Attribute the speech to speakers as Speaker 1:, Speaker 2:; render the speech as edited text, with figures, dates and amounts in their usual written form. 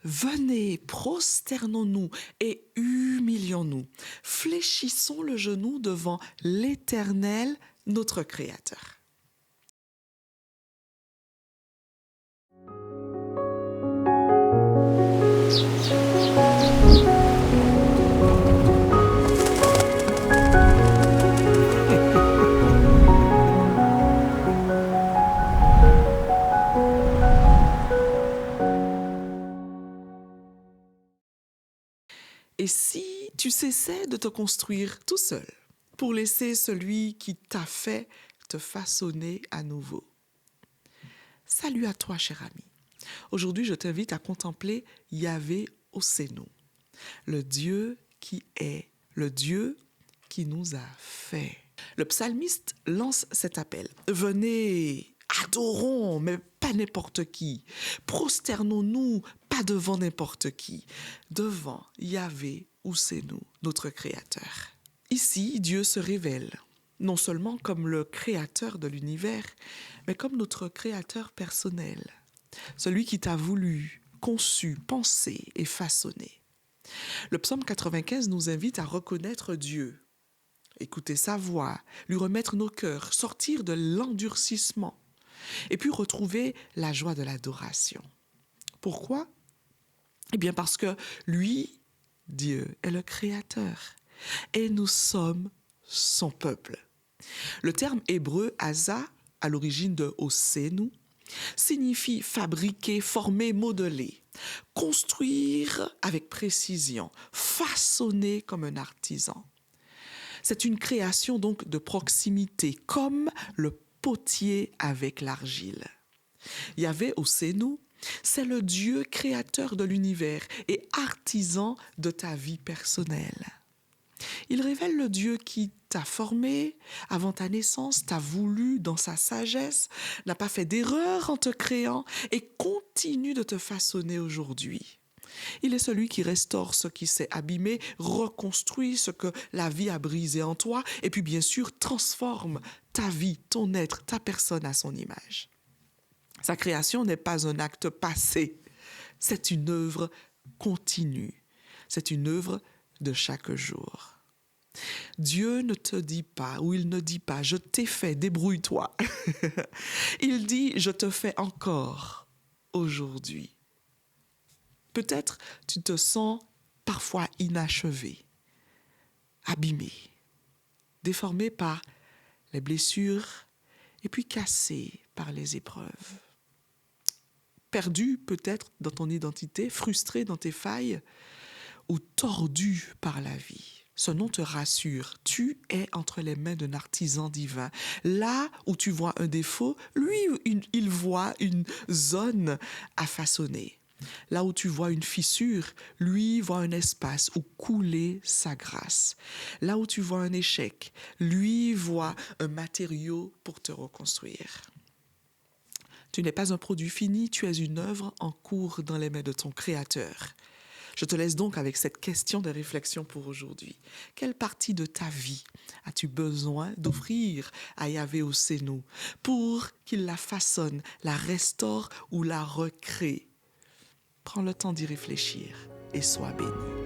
Speaker 1: Venez, prosternons-nous et humilions-nous. Fléchissons le genou devant l'Éternel, notre Créateur. Et si tu cessais de te construire tout seul pour laisser celui qui t'a fait te façonner à nouveau? Salut à toi, cher ami. Aujourd'hui, je t'invite à contempler Yahvé Osséno, le Dieu qui est, le Dieu qui nous a fait. Le psalmiste lance cet appel. Venez, adorons, mais pas n'importe qui. Prosternons-nous, pas devant n'importe qui. Devant Yahvé Osséno, notre Créateur. Ici, Dieu se révèle, non seulement comme le Créateur de l'univers, mais comme notre Créateur personnel. Celui qui t'a voulu, conçu, pensé et façonné. Le psaume 95 nous invite à reconnaître Dieu, écouter sa voix, lui remettre nos cœurs, sortir de l'endurcissement et puis retrouver la joie de l'adoration. Pourquoi? Eh bien parce que lui, Dieu, est le Créateur et nous sommes son peuple. Le terme hébreu Asa, à l'origine de Ossénou, signifie fabriquer, former, modeler, construire avec précision, façonner comme un artisan. C'est une création donc de proximité, comme le potier avec l'argile. Yahvé Ossénou, c'est le Dieu créateur de l'univers et artisan de ta vie personnelle. Il révèle le Dieu qui t'a formé avant ta naissance, t'a voulu dans sa sagesse, n'a pas fait d'erreur en te créant et continue de te façonner aujourd'hui. Il est celui qui restaure ce qui s'est abîmé, reconstruit ce que la vie a brisé en toi et puis bien sûr transforme ta vie, ton être, ta personne à son image. Sa création n'est pas un acte passé, c'est une œuvre continue, c'est une œuvre de chaque jour. Dieu ne te dit pas, ou il ne dit pas, je t'ai fait, débrouille-toi. Il dit, je te fais encore aujourd'hui. Peut-être tu te sens parfois inachevé, abîmé, déformé par les blessures et puis cassé par les épreuves. Perdu peut-être dans ton identité, frustré dans tes failles ou tordu par la vie. Ce nom te rassure, tu es entre les mains d'un artisan divin. Là où tu vois un défaut, lui, il voit une zone à façonner. Là où tu vois une fissure, lui voit un espace où couler sa grâce. Là où tu vois un échec, lui voit un matériau pour te reconstruire. Tu n'es pas un produit fini, tu es une œuvre en cours dans les mains de ton Créateur. Je te laisse donc avec cette question de réflexion pour aujourd'hui. Quelle partie de ta vie as-tu besoin d'offrir à Yahvé Osséno pour qu'il la façonne, la restaure ou la recrée? Prends le temps d'y réfléchir et sois béni.